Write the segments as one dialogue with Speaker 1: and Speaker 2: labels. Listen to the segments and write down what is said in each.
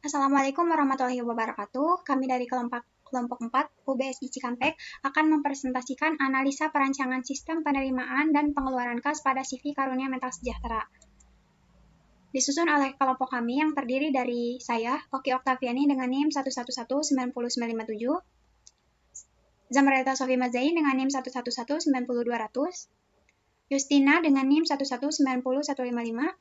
Speaker 1: Assalamualaikum warahmatullahi wabarakatuh. Kami dari kelompok 4 UBSI Cikampek akan mempresentasikan analisa perancangan sistem penerimaan dan pengeluaran kas pada CV Karunia Mental Sejahtera. Disusun oleh kelompok kami yang terdiri dari saya, Oki Oktaviani dengan NIM 111-90957, Zamrelta Sofi Mazain dengan NIM 111-90200, Justina dengan NIM 1190155,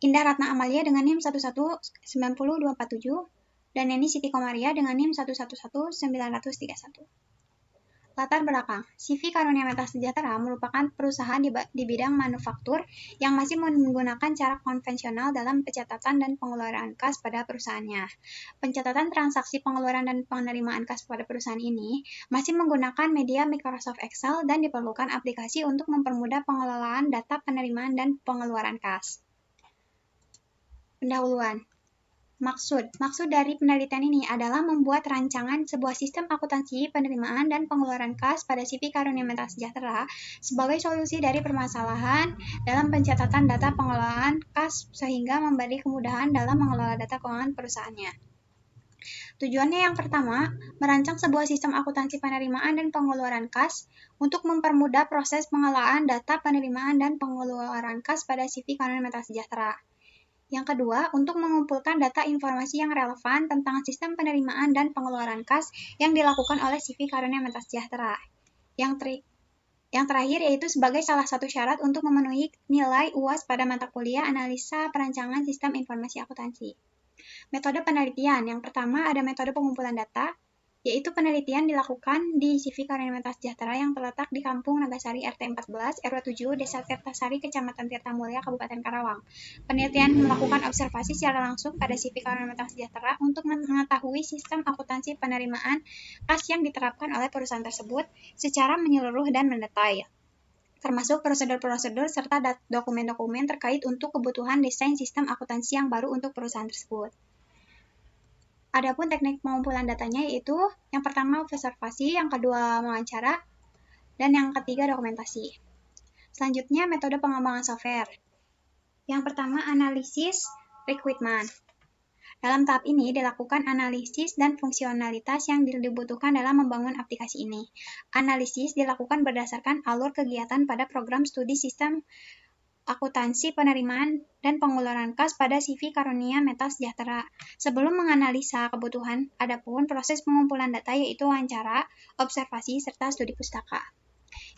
Speaker 1: Indah Ratna Amalia dengan NIM 1190247, dan Neni Siti Komaria dengan NIM 111-931. Latar belakang, CV Karunia Mental Sejahtera merupakan perusahaan di bidang manufaktur yang masih menggunakan cara konvensional dalam pencatatan dan pengeluaran kas pada perusahaannya. Pencatatan transaksi pengeluaran dan penerimaan kas pada perusahaan ini masih menggunakan media Microsoft Excel dan diperlukan aplikasi untuk mempermudah pengelolaan data penerimaan dan pengeluaran kas. Pendahuluan. Maksud dari penelitian ini adalah membuat rancangan sebuah sistem akuntansi penerimaan dan pengeluaran kas pada CV Karunia Mental Sejahtera sebagai solusi dari permasalahan dalam pencatatan data pengelolaan kas sehingga memberi kemudahan dalam mengelola data keuangan perusahaannya. Tujuannya yang pertama, merancang sebuah sistem akuntansi penerimaan dan pengeluaran kas untuk mempermudah proses pengelolaan data penerimaan dan pengeluaran kas pada CV Karunia Mental Sejahtera. Yang kedua, untuk mengumpulkan data informasi yang relevan tentang sistem penerimaan dan pengeluaran kas yang dilakukan oleh CV Karunia Mental Sejahtera. Yang terakhir yaitu sebagai salah satu syarat untuk memenuhi nilai UAS pada mata kuliah Analisa Perancangan Sistem Informasi Akuntansi. Metode penelitian. Yang pertama ada metode pengumpulan data, yaitu penelitian dilakukan di CV Karunia Mental Sejahtera yang terletak di Kampung Nagasari RT 14, RW 7, Desa Tirtasari, Kecamatan Tirtamulya, Kabupaten Karawang. Penelitian melakukan observasi secara langsung pada CV Karunia Mental Sejahtera untuk mengetahui sistem akuntansi penerimaan kas yang diterapkan oleh perusahaan tersebut secara menyeluruh dan mendetail, termasuk prosedur-prosedur serta dokumen-dokumen terkait untuk kebutuhan desain sistem akuntansi yang baru untuk perusahaan tersebut. Adapun teknik pengumpulan datanya yaitu yang pertama observasi, yang kedua wawancara, dan yang ketiga dokumentasi. Selanjutnya metode pengembangan software. Yang pertama analisis requirement. Dalam tahap ini dilakukan analisis dan fungsionalitas yang dibutuhkan dalam membangun aplikasi ini. Analisis dilakukan berdasarkan alur kegiatan pada program studi sistem akuntansi penerimaan dan pengeluaran kas pada CV Karunia Mental Sejahtera. Sebelum menganalisa kebutuhan, adapun proses pengumpulan data yaitu wawancara, observasi, serta studi pustaka.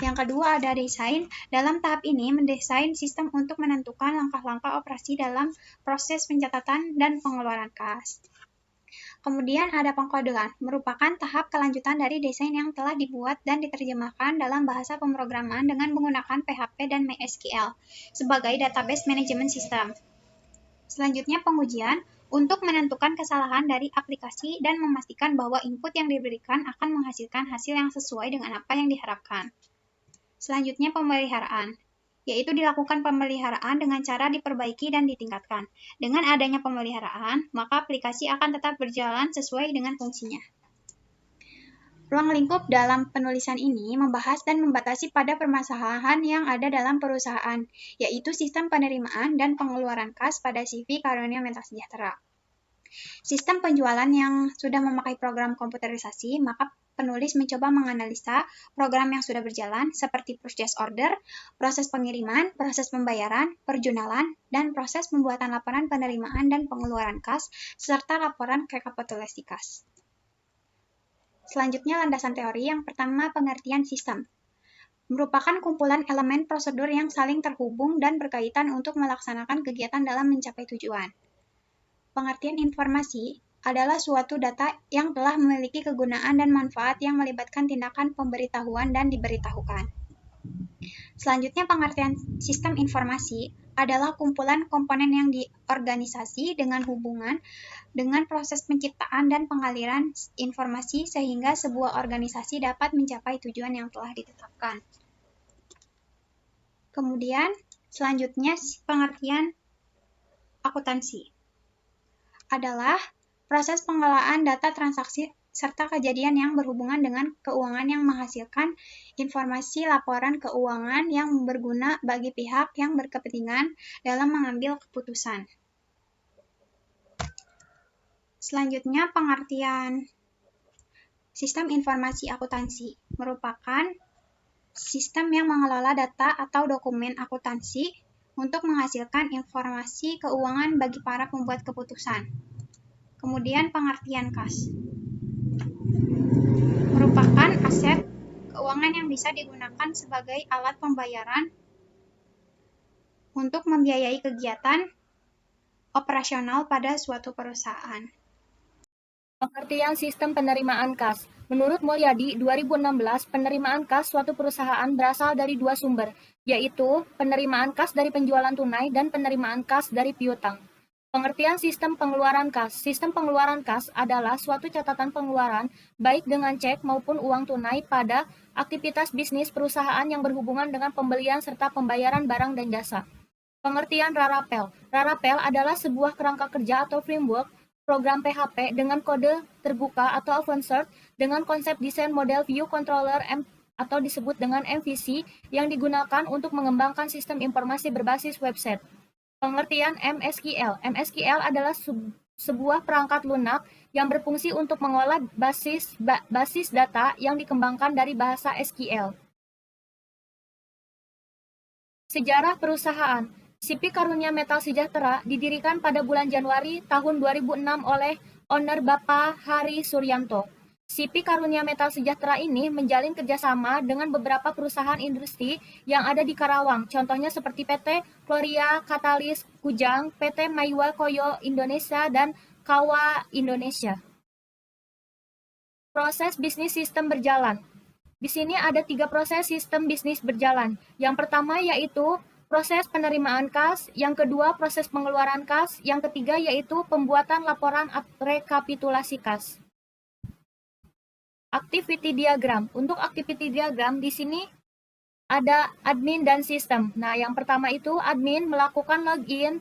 Speaker 1: Yang kedua ada desain. Dalam tahap ini mendesain sistem untuk menentukan langkah-langkah operasi dalam proses pencatatan dan pengeluaran kas. Kemudian ada pengkodean, merupakan tahap kelanjutan dari desain yang telah dibuat dan diterjemahkan dalam bahasa pemrograman dengan menggunakan PHP dan MySQL sebagai database management system. Selanjutnya pengujian, untuk menentukan kesalahan dari aplikasi dan memastikan bahwa input yang diberikan akan menghasilkan hasil yang sesuai dengan apa yang diharapkan. Selanjutnya pemeliharaan, yaitu dilakukan pemeliharaan dengan cara diperbaiki dan ditingkatkan. Dengan adanya pemeliharaan, maka aplikasi akan tetap berjalan sesuai dengan fungsinya. Ruang lingkup dalam penulisan ini membahas dan membatasi pada permasalahan yang ada dalam perusahaan, yaitu sistem penerimaan dan pengeluaran kas pada CV Karunia Mental Sejahtera. Sistem penjualan yang sudah memakai program komputerisasi, maka penulis mencoba menganalisa program yang sudah berjalan seperti purchase order, proses pengiriman, proses pembayaran, perjunalan, dan proses pembuatan laporan penerimaan dan pengeluaran kas, serta laporan rekapitulasi kas. Selanjutnya landasan teori. Yang pertama pengertian sistem. Merupakan kumpulan elemen prosedur yang saling terhubung dan berkaitan untuk melaksanakan kegiatan dalam mencapai tujuan. Pengertian informasi adalah suatu data yang telah memiliki kegunaan dan manfaat yang melibatkan tindakan pemberitahuan dan diberitahukan. Selanjutnya, pengertian sistem informasi adalah kumpulan komponen yang diorganisasi dengan hubungan dengan proses penciptaan dan pengaliran informasi sehingga sebuah organisasi dapat mencapai tujuan yang telah ditetapkan. Kemudian, selanjutnya pengertian akuntansi adalah proses pengelolaan data transaksi serta kejadian yang berhubungan dengan keuangan yang menghasilkan informasi laporan keuangan yang berguna bagi pihak yang berkepentingan dalam mengambil keputusan. Selanjutnya, pengertian sistem informasi akuntansi merupakan sistem yang mengelola data atau dokumen akuntansi untuk menghasilkan informasi keuangan bagi para pembuat keputusan. Kemudian pengertian kas merupakan aset keuangan yang bisa digunakan sebagai alat pembayaran untuk membiayai kegiatan operasional pada suatu perusahaan.
Speaker 2: Pengertian sistem penerimaan kas. Menurut Mulyadi, 2016, penerimaan kas suatu perusahaan berasal dari dua sumber, yaitu penerimaan kas dari penjualan tunai dan penerimaan kas dari piutang. Pengertian sistem pengeluaran kas. Sistem pengeluaran kas adalah suatu catatan pengeluaran, baik dengan cek maupun uang tunai pada aktivitas bisnis perusahaan yang berhubungan dengan pembelian serta pembayaran barang dan jasa. Pengertian Rarapel. Rarapel adalah sebuah kerangka kerja atau framework program PHP dengan kode terbuka atau open source dengan konsep desain model view controller atau disebut dengan MVC yang digunakan untuk mengembangkan sistem informasi berbasis website. Pengertian MSQL. MSQL adalah sebuah perangkat lunak yang berfungsi untuk mengolah basis data yang dikembangkan dari bahasa SQL. Sejarah perusahaan. CP Karunia Metal Sejahtera didirikan pada bulan Januari tahun 2006 oleh owner Bapak Hari Suryanto. CP Karunia Metal Sejahtera ini menjalin kerjasama dengan beberapa perusahaan industri yang ada di Karawang, contohnya seperti PT Gloria Katalis Kujang, PT Maiwa Koyo Indonesia, dan Kawa Indonesia. Proses bisnis sistem berjalan. Di sini ada 3 proses sistem bisnis berjalan. Yang pertama yaitu proses penerimaan kas, yang kedua proses pengeluaran kas, yang ketiga yaitu pembuatan laporan rekapitulasi kas. Activity diagram. Untuk activity diagram di sini ada admin dan sistem. Nah, yang pertama itu admin melakukan login,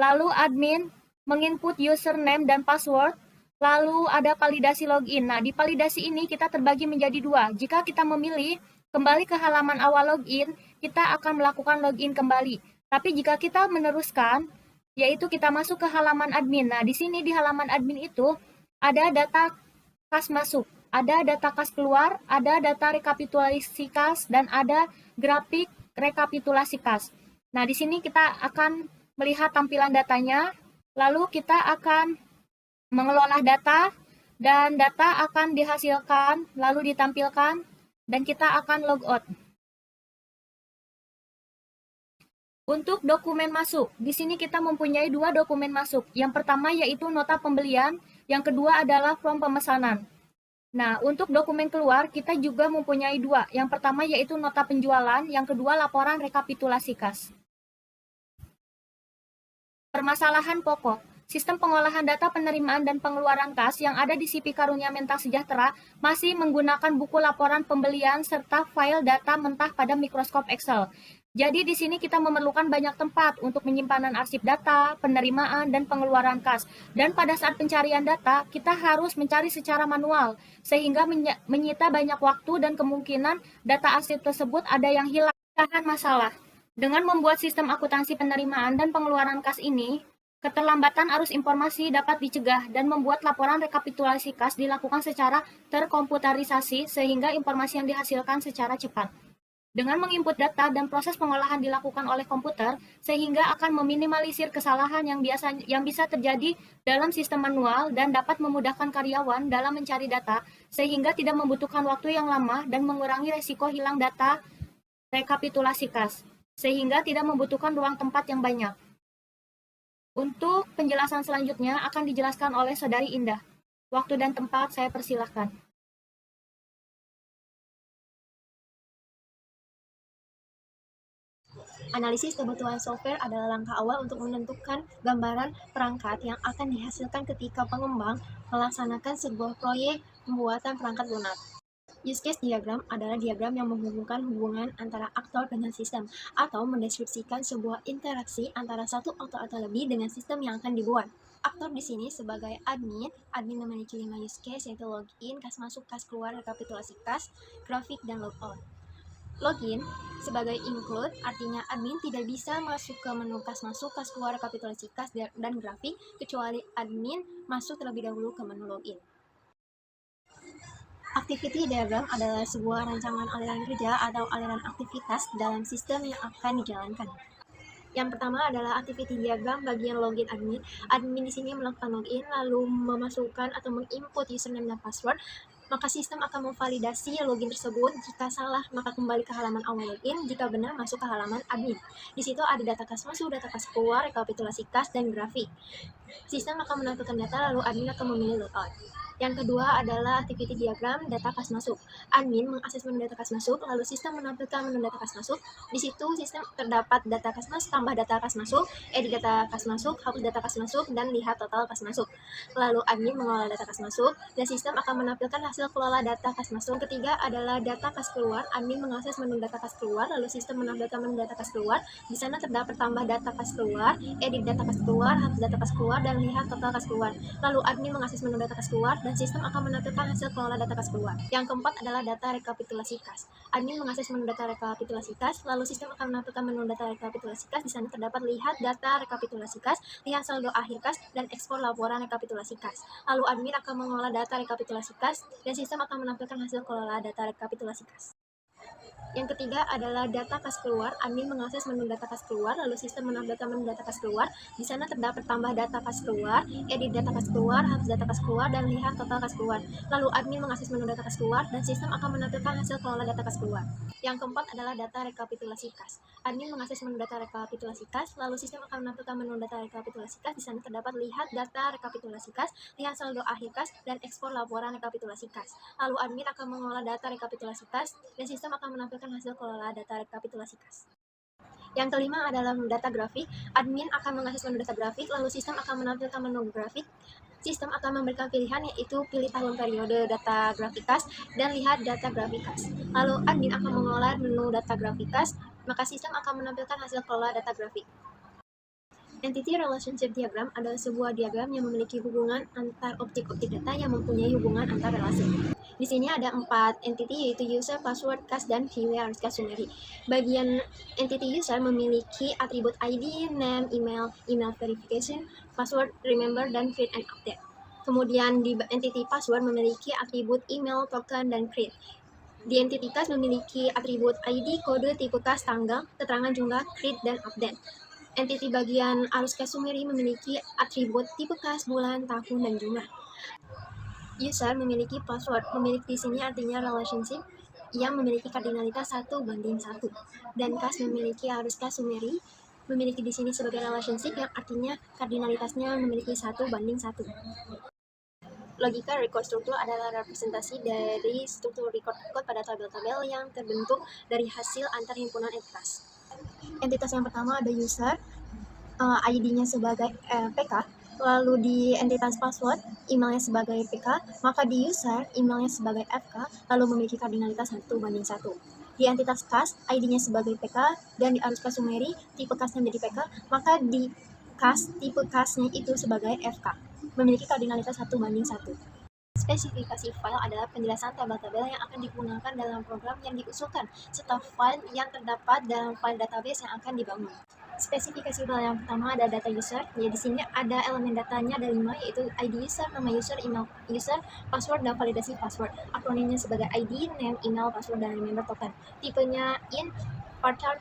Speaker 2: lalu admin menginput username dan password, lalu ada validasi login. Nah, di validasi ini kita terbagi menjadi 2. Jika kita memilih kembali ke halaman awal login, kita akan melakukan login kembali. Tapi jika kita meneruskan, yaitu kita masuk ke halaman admin. Nah, di sini di halaman admin itu ada data kas masuk, ada data kas keluar, ada data rekapitulasi kas, dan ada grafik rekapitulasi kas. Nah, di sini kita akan melihat tampilan datanya, lalu kita akan mengelola data, dan data akan dihasilkan, lalu ditampilkan, dan kita akan logout. Untuk dokumen masuk, di sini kita mempunyai 2 dokumen masuk. Yang pertama yaitu nota pembelian, yang kedua adalah form pemesanan. Nah, untuk dokumen keluar, kita juga mempunyai 2. Yang pertama yaitu nota penjualan, yang kedua laporan rekapitulasi kas. Permasalahan pokok. Sistem pengolahan data penerimaan dan pengeluaran kas yang ada di CP Karunia Mental Sejahtera masih menggunakan buku laporan pembelian serta file data mentah pada Microsoft Excel. Jadi di sini kita memerlukan banyak tempat untuk penyimpanan arsip data, penerimaan, dan pengeluaran kas. Dan pada saat pencarian data, kita harus mencari secara manual, sehingga menyita banyak waktu dan kemungkinan data arsip tersebut ada yang hilang. Tahan masalah. Dengan membuat sistem akuntansi penerimaan dan pengeluaran kas ini, keterlambatan arus informasi dapat dicegah dan membuat laporan rekapitulasi kas dilakukan secara terkomputerisasi sehingga informasi yang dihasilkan secara cepat. Dengan menginput data dan proses pengolahan dilakukan oleh komputer, sehingga akan meminimalisir kesalahan yang bisa terjadi dalam sistem manual dan dapat memudahkan karyawan dalam mencari data, sehingga tidak membutuhkan waktu yang lama dan mengurangi resiko hilang data rekapitulasi kas, sehingga tidak membutuhkan ruang tempat yang banyak. Untuk penjelasan selanjutnya akan dijelaskan oleh Saudari Indah. Waktu dan tempat saya persilahkan.
Speaker 3: Analisis kebutuhan software adalah langkah awal untuk menentukan gambaran perangkat yang akan dihasilkan ketika pengembang melaksanakan sebuah proyek pembuatan perangkat lunak. Use case diagram adalah diagram yang menghubungkan hubungan antara aktor dengan sistem atau mendeskripsikan sebuah interaksi antara satu aktor atau lebih dengan sistem yang akan dibuat. Aktor di sini sebagai admin memiliki 5 use case yaitu login, kas masuk, kas keluar, rekapitulasi kas, grafik, dan logout. Login sebagai include artinya admin tidak bisa masuk ke menu kas masuk, kas keluar, rekapitulasi kas, dan grafik kecuali admin masuk terlebih dahulu ke menu login. Activity diagram adalah sebuah rancangan aliran kerja atau aliran aktivitas dalam sistem yang akan dijalankan. Yang pertama adalah activity diagram bagian login admin. Admin di sini melakukan login lalu memasukkan atau menginput username dan password. Maka sistem akan memvalidasi login tersebut. Jika salah, maka kembali ke halaman awal login. Jika benar, masuk ke halaman admin. Di situ ada data kas masuk, data kas keluar, rekapitulasi kas, dan grafik. Sistem akan menampilkan data, lalu admin akan memilih logout. Yang kedua adalah activity diagram data kas masuk. Admin mengakses menu data kas masuk, lalu sistem menampilkan menu data kas masuk. Di situ sistem terdapat data kas masuk, tambah data kas masuk, edit data kas masuk, hapus data kas masuk, dan lihat total kas masuk. Lalu admin mengelola data kas masuk, dan sistem akan menampilkan hasil kelola data kas masuk. Yang ketiga adalah data kas keluar. Admin mengakses menu data kas keluar, lalu sistem menampilkan menu data kas keluar. Di sana terdapat tambah data kas keluar, edit data kas keluar, hapus data kas keluar, dan lihat total kas keluar. Lalu admin mengakses menu data kas keluar, dan sistem akan menampilkan hasil kelola data kas keluar. Yang keempat adalah data rekapitulasi kas. Admin mengakses menu data rekapitulasi kas, lalu sistem akan menampilkan menu data rekapitulasi kas. Di sana terdapat lihat data rekapitulasi kas, lihat saldo akhir kas, dan ekspor laporan rekapitulasi kas. Lalu admin akan mengolah data rekapitulasi kas, dan sistem akan menampilkan hasil kelola data rekapitulasi kas. Yang ketiga adalah data kas keluar. Admin mengakses menu data kas keluar, lalu sistem menampilkan menu data kas keluar. Di sana terdapat tambah data kas keluar, edit data kas keluar, hapus data kas keluar, dan lihat total kas keluar. Lalu admin mengakses menu data kas keluar, dan sistem akan menampilkan hasil kelola data kas keluar. Yang keempat adalah data rekapitulasi kas. Admin mengakses menu data rekapitulasi kas, lalu sistem akan menampilkan menu data rekapitulasi kas. Di sana terdapat lihat data rekapitulasi kas, lihat saldo akhir kas, dan ekspor laporan rekapitulasi kas. Lalu admin akan mengolah data rekapitulasi kas, dan sistem akan menampilkan hasil kelola data rekapitulasi kas. Yang kelima adalah data grafik. Admin akan mengakses menu data grafik, lalu sistem akan menampilkan menu grafik. Sistem akan memberikan pilihan, yaitu pilih tahun periode data grafik kas dan lihat data grafik kas. Lalu admin akan mengolah menu data grafik kas, maka sistem akan menampilkan hasil kelola data grafik. Entity Relationship Diagram adalah sebuah diagram yang memiliki hubungan antar objek-objek data yang mempunyai hubungan antar relasi. Di sini ada 4 entity, yaitu user, password, kas, dan viewer harus summary. Bagian entity user memiliki atribut ID, name, email, email verification, password, remember, dan create and update. Kemudian di entity password memiliki atribut email, token, dan create. Di entity kas memiliki atribut ID, kode, tipe kas, tanggal, keterangan jumlah, create, dan update. Entity bagian arus kas summary memiliki atribut tipe kas, bulan, tahun, dan jumlah. User memiliki password. Memiliki di sini artinya relationship yang memiliki kardinalitas 1:1. Dan kas memiliki arus kas summary memiliki di sini sebagai relationship yang artinya kardinalitasnya memiliki 1:1. Logika record struktur adalah representasi dari struktur record code pada tabel-tabel yang terbentuk dari hasil antar himpunan entitas. Entitas yang pertama ada user, ID-nya sebagai PK, lalu di entitas password, emailnya sebagai PK, maka di user, emailnya sebagai FK, lalu memiliki kardinalitas 1:1. Di entitas kas, ID-nya sebagai PK, dan di arus kas summary, tipe kasnya menjadi PK, maka di kas, tipe kasnya itu sebagai FK, memiliki kardinalitas 1:1. Spesifikasi file adalah penjelasan tabel-tabel yang akan digunakan dalam program yang diusulkan, serta file yang terdapat dalam file database yang akan dibangun. Spesifikasi file yang pertama ada data user. Ya, di sini ada elemen datanya ada 5, yaitu ID user, nama user, email user, password, dan validasi password. Akronimnya sebagai ID, name, email, password, dan remember token. Tipenya int, varchar.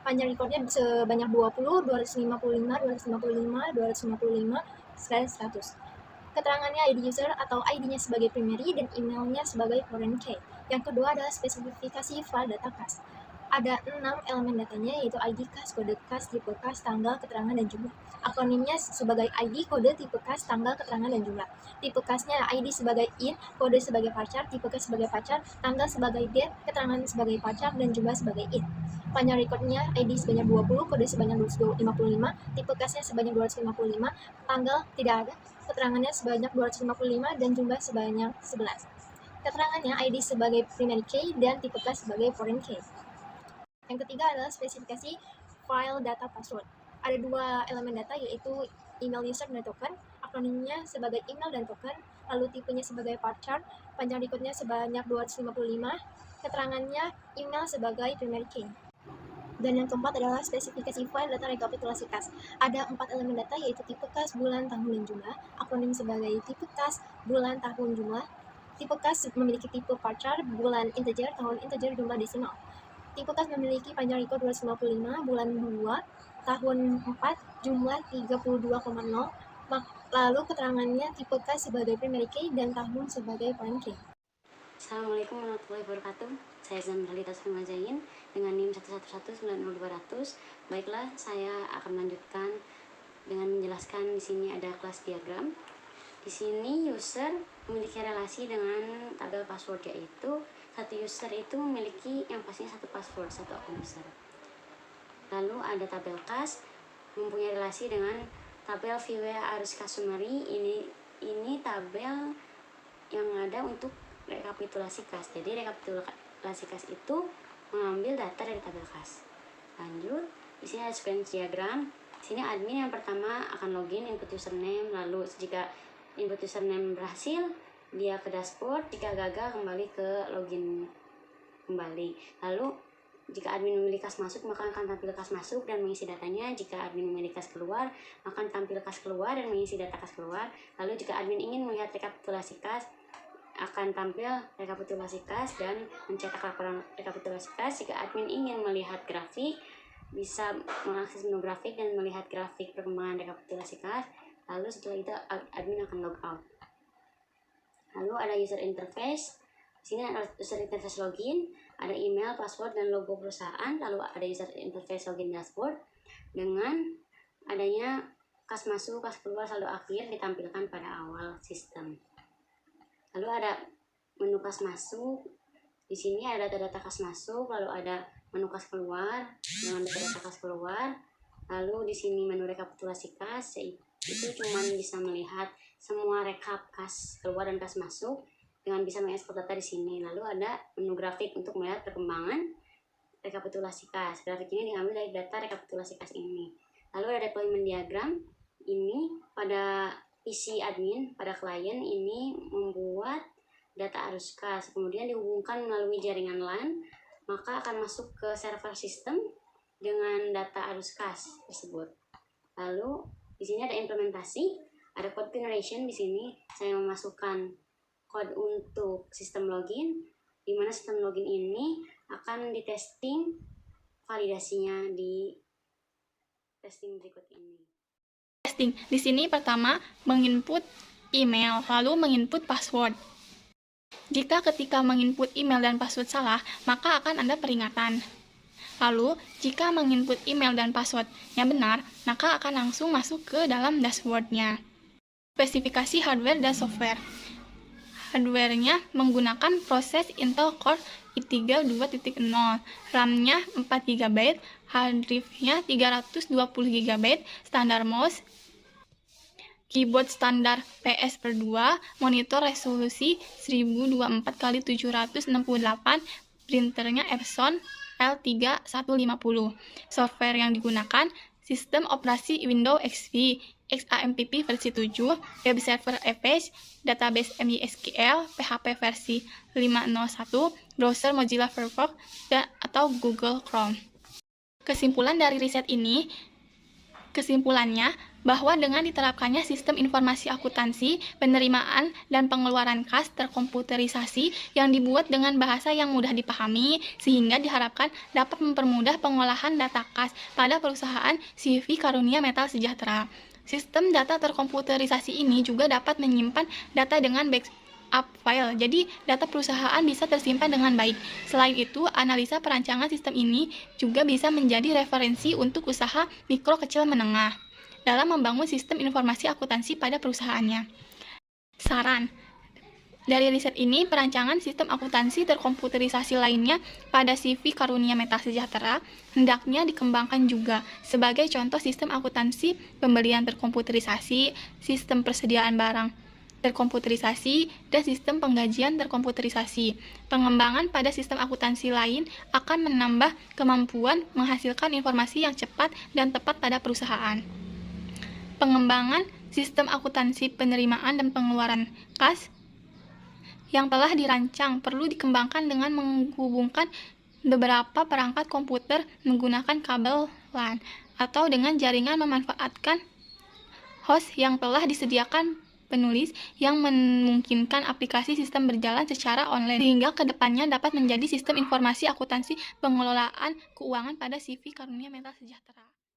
Speaker 3: Panjang recordnya sebanyak 20, 255, 100. Keterangannya ID user atau ID-nya sebagai primary dan emailnya sebagai foreign key. Yang kedua adalah spesifikasi file data kas. Ada 6 elemen datanya, yaitu ID kas, kode kas, tipe kas, tanggal, keterangan, dan jumlah. Akronimnya sebagai ID, kode, tipe kas, tanggal, keterangan, dan jumlah. Tipe kasnya ID sebagai int, kode sebagai varchar, tipe kas sebagai varchar, tanggal sebagai date, keterangan sebagai varchar, dan jumlah sebagai int. Panjang recordnya ID sebanyak 20, kode sebanyak 255, tipe kasnya sebanyak 255, tanggal tidak ada, keterangannya sebanyak 255, dan jumlah sebanyak 11. Keterangannya ID sebagai primary key dan tipe kas sebagai foreign key. Yang ketiga adalah spesifikasi file data password. Ada 2 elemen data, yaitu email user dan token. Akronimnya sebagai email dan token, lalu tipenya sebagai varchar, panjang recordnya sebanyak 255, keterangannya email sebagai primary key. Dan yang keempat adalah spesifikasi file data rekapitulasi kas. Ada 4 elemen data yaitu tipe kas, bulan, tahun, dan jumlah. Akronim sebagai tipe kas, bulan, tahun, jumlah. Tipe kas memiliki tipe varchar, bulan integer, tahun integer, jumlah desimal. Tipe kas memiliki panjang record 255, bulan 2, tahun 4, jumlah 32,0. Lalu keterangannya tipe kas sebagai primary key dan tahun sebagai foreign key.
Speaker 4: Assalamualaikum warahmatullahi wabarakatuh. Saya Zamralita Sumajain dengan NIM 111900200. Baiklah, saya akan melanjutkan dengan menjelaskan di sini ada kelas diagram. Di sini user memiliki relasi dengan tabel password, yaitu satu user itu memiliki yang pastinya satu password, satu akun user. Lalu ada tabel kas mempunyai relasi dengan tabel VW arus kas summary. Ini tabel yang ada untuk rekapitulasi kas. Jadi rekapitulasi kas itu mengambil data dari tabel kas. Lanjut, di sini ada sequence diagram. Di sini admin yang pertama akan login input username, lalu jika input username berhasil, dia ke dashboard, jika gagal kembali ke login kembali. Lalu jika admin memilih kas masuk, maka akan tampil kas masuk dan mengisi datanya. Jika admin memilih kas keluar, maka akan tampil kas keluar dan mengisi data kas keluar. Lalu jika admin ingin melihat rekapitulasi kas, akan tampil rekapitulasi kas dan mencetak laporan rekapitulasi kas. Jika admin ingin melihat grafik, bisa mengakses menu grafik dan melihat grafik perkembangan rekapitulasi kas. Lalu setelah itu admin akan log out. Lalu ada user interface. Di sini ada user interface login, ada email, password, dan logo perusahaan. Lalu ada user interface login dashboard. Dengan adanya kas masuk, kas keluar, saldo akhir ditampilkan pada awal sistem. Lalu ada menu kas masuk. Di sini ada data kas masuk, lalu ada menu kas keluar dengan data kas keluar. Lalu di sini menu rekapitulasi kas, itu cuma bisa melihat semua rekap kas keluar dan kas masuk dengan bisa mengekspor data di sini. Lalu ada menu grafik untuk melihat perkembangan rekapitulasi kas. Grafik ini diambil dari data rekapitulasi kas ini. Lalu ada deployment diagram. Ini pada PC admin, pada klien ini membuat data arus kas, kemudian dihubungkan melalui jaringan LAN, maka akan masuk ke server sistem dengan data arus kas tersebut. Lalu di sini ada implementasi, ada code generation. Di sini saya memasukkan kode untuk sistem login, di mana sistem login ini akan ditesting validasinya di testing berikut ini.
Speaker 5: Testing. Di sini pertama menginput email, lalu menginput password. Jika ketika menginput email dan password salah, maka akan ada peringatan. Lalu, jika menginput email dan passwordnya benar, maka akan langsung masuk ke dalam dashboardnya. Spesifikasi hardware dan software. Hardware-nya menggunakan proses Intel Core i3 2.0, RAM-nya 4 GB, hard drive-nya 320 GB, standar mouse, keyboard standar PS/2, monitor resolusi 1024x768, printernya Epson L3150. Software yang digunakan sistem operasi Windows XP, XAMPP versi 7, web server Apache, database MySQL, PHP versi 5.01, browser Mozilla Firefox, atau Google Chrome. Kesimpulan dari riset ini, kesimpulannya bahwa dengan diterapkannya sistem informasi akuntansi, penerimaan, dan pengeluaran kas terkomputerisasi yang dibuat dengan bahasa yang mudah dipahami, sehingga diharapkan dapat mempermudah pengolahan data kas pada perusahaan CV Karunia Metal Sejahtera. Sistem data terkomputerisasi ini juga dapat menyimpan data dengan backup file, jadi data perusahaan bisa tersimpan dengan baik. Selain itu, analisa perancangan sistem ini juga bisa menjadi referensi untuk usaha mikro kecil menengah dalam membangun sistem informasi akuntansi pada perusahaannya. Saran dari riset ini, perancangan sistem akuntansi terkomputerisasi lainnya pada CV Karunia Metal Sejahtera hendaknya dikembangkan juga sebagai contoh sistem akuntansi pembelian terkomputerisasi, sistem persediaan barang terkomputerisasi, dan sistem penggajian terkomputerisasi. Pengembangan pada sistem akuntansi lain akan menambah kemampuan menghasilkan informasi yang cepat dan tepat pada perusahaan. Pengembangan sistem akuntansi penerimaan dan pengeluaran kas yang telah dirancang perlu dikembangkan dengan menghubungkan beberapa perangkat komputer menggunakan kabel LAN atau dengan jaringan memanfaatkan host yang telah disediakan penulis yang memungkinkan aplikasi sistem berjalan secara online sehingga kedepannya dapat menjadi sistem informasi akuntansi pengelolaan keuangan pada CV Karunia Mental Sejahtera.